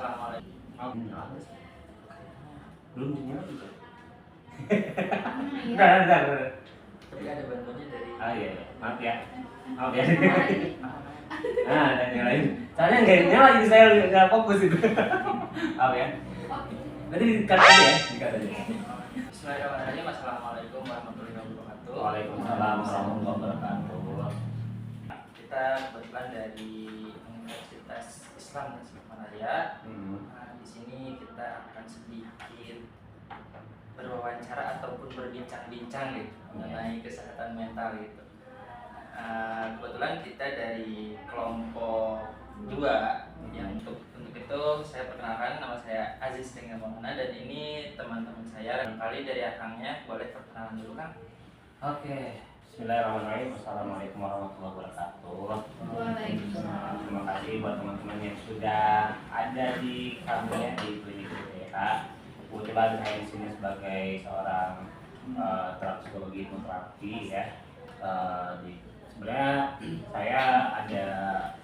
Assalamualaikum. Belum dinyala juga. Iya. Bentar. Tapi ada bantuannya dari. Ah iya, maaf ya. Nah, dan nyalain. Soalnya nggak nyala jadi saya nggak fokus itu. Maaf ya. Nanti dikat aja ya, dikat aja. Bismillahirrahmanirrahim. Assalamualaikum warahmatullahi wabarakatuh. Waalaikumsalam warahmatullahi wabarakatuh. Kita kebetulan dari Universitas Islam Tasikmalaya. Nah, di sini kita akan sedikit berwawancara ataupun berbincang-bincang gitu mengenai kesehatan mental gitu. Kebetulan kita dari kelompok 2 yang untuk itu saya perkenalkan, nama saya Aziz dengan Maulana dan ini teman-teman saya. Kali dari akangnya boleh perkenalan dulu Kang. Oke. Bismillahirrahmanirrahim. Assalamualaikum warahmatullahi wabarakatuh. Waalaikumsalam. Terima kasih buat teman-teman yang sudah ada di kami ya, di klinik BPH. Kebetulan saya di sini sebagai seorang psikologi hipnoterapi ya. Sebenarnya saya ada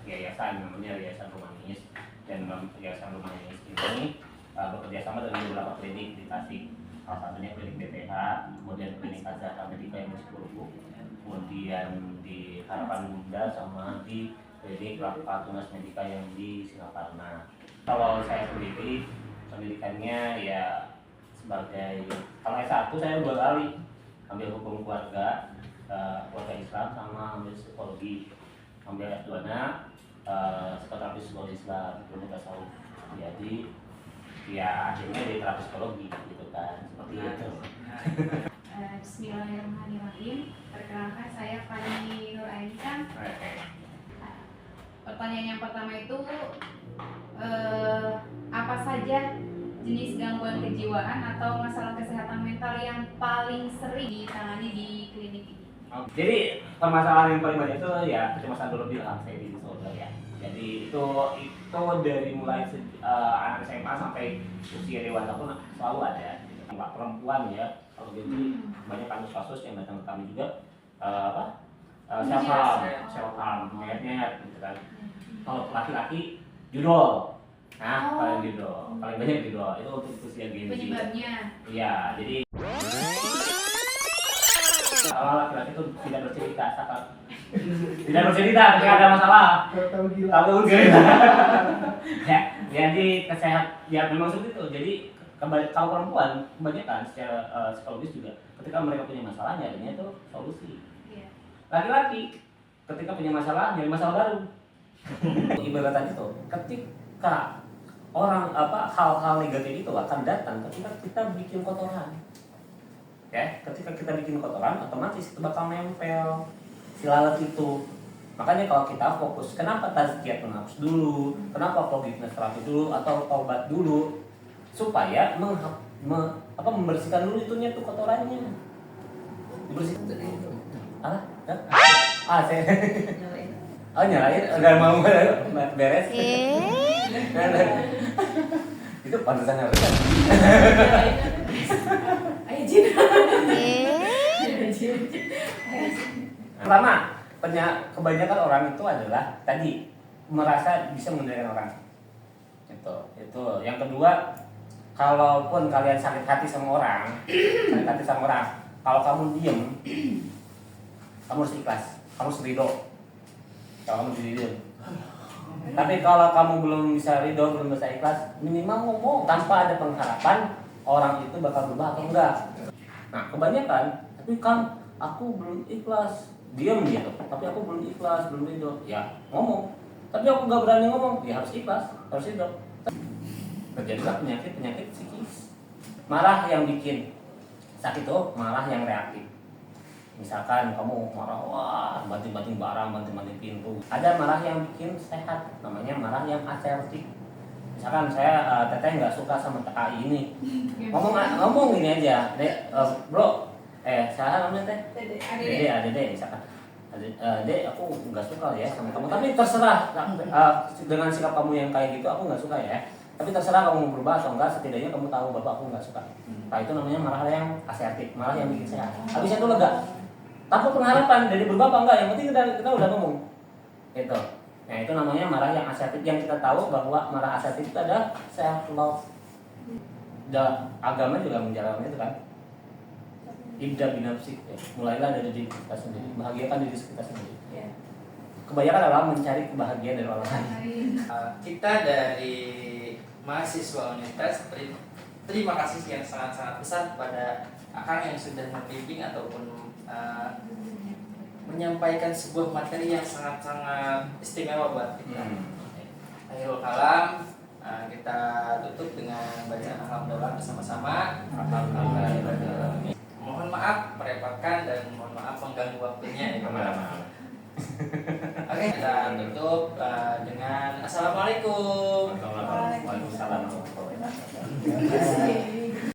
yayasan namanya Yayasan Rumanis, dan Yayasan Rumanis ini bekerja sama dengan beberapa klinik di Tasik. Salah satunya klinik BPH, kemudian klinik Azhar Medika yang masih Buru, kemudian di Harapan Bunda, sama di klinik Lapa Tunas Medika yang di Singaparna. Kalau saya sendiri pendidikannya ya sebagai, kalau S1 saya 2 kali ambil hukum keluarga, keluarga Islam, sama ambil psikologi. Ambil S2-nya psikoterapi psikologi Islam, ilmu tasawuf. Jadi ya akhirnya di terapi psikologi gitu kan, seperti itu. Bismillahirrahmanirrahim. Perkenalkan saya Fani Nur Aisyah. Pertanyaan yang pertama itu apa saja jenis gangguan kejiwaan atau masalah kesehatan mental yang paling sering ditangani di klinik ini? Jadi permasalahan yang paling banyak itu ya kecemasan berlebihan, saya di disorder ya. Jadi itu dari mulai anak SMA sampai usia dewasa pun selalu ada. Mbak perempuan ya, kalau jadi banyak kasus-kasus yang datang ke kami juga self harm, nyet gitu kan. Kalau laki-laki judul, paling judul, paling banyak judul itu untuk usia gini. Penyebabnya? Iya, jadi kalau laki-laki itu tidak bercerita, tidak bercerita ketika ada masalah. Tahu gila. Ya, jadi kesehatan ya memang seperti itu. Jadi kalau perempuan kebanyakan secara psikologis juga ketika mereka punya masalah nyarinya itu solusi. Iya. Laki-laki ketika punya masalah nyari masalah baru. Ibaratnya itu ketika hal-hal negatif itu akan datang ketika kita bikin kotoran. Ya, ketika kita bikin kotoran otomatis itu bakal nempel si lalat itu. Makanya kalau kita fokus, kenapa tazkiyatun nafs dulu, kenapa cognitive terapi dulu atau taubat dulu, supaya membersihkan dulu itunya tuh kotorannya. Dibersihkan itu. Saya nyalain, enggak mau beres. Itu pantesan harus. Ayo Jin. Pertama, kebanyakan orang itu adalah tadi merasa bisa mengendalikan orang. Itu. Yang kedua, kalaupun kalian sakit hati sama orang, kalau kamu diem, kamu harus ikhlas, kamu harus ridho. Kalau kamu diem. Tapi kalau kamu belum bisa ridho, belum bisa ikhlas, minimal ngomong tanpa ada pengharapan orang itu bakal berubah atau enggak. Nah, kebanyakan, tapi kan aku belum ikhlas, diam gitu. Tapi aku belum ikhlas, belum ridho. Ya, ngomong. Tapi aku nggak berani ngomong, ya harus ikhlas, harus ridho. Terjadilah penyakit psikis. Marah yang bikin sakit itu marah yang reaktif. Misalkan kamu marah, wah banting-banting barang, banting-banting pintu. Ada marah yang bikin sehat, namanya marah yang asertif. Misalkan saya teteh nggak suka sama TKI ini, ngomong gini aja, bro, saya namanya teh, Dede, misalkan, Dede aku nggak suka ya sama kamu, tapi terserah dengan sikap kamu yang kayak gitu aku nggak suka ya. Tapi terserah kamu berubah atau enggak, setidaknya kamu tahu bahwa aku nggak suka. Nah itu namanya marah yang asertif, marah yang bikin sehat. Habis itu lega, tanpa pengharapan dari berubah apa enggak, yang penting kita udah ngomong. Itu. Nah itu namanya marah yang asertif, yang kita tahu bahwa marah asertif itu ada self love. Dalam agama juga menjalankan itu kan. Ibda binafsik, ya. Mulailah dari diri kita sendiri, bahagiakan diri kita sendiri. Ya. Kebanyakan adalah mencari kebahagiaan dari orang lain. Kita dari mahasiswa universitas terima kasih yang sangat-sangat besar kepada Akang yang sudah membimbing ataupun menyampaikan sebuah materi yang sangat-sangat istimewa buat kita. Akhirul kalam, kita tutup dengan bacaan alhamdulillah bersama-sama. Alhamdulillah. Mohon maaf merepotkan dan mohon maaf mengganggu waktunya ya. Oke, kita tutup dengan assalamualaikum. Waalaikumsalam warahmatullahi wabarakatuh.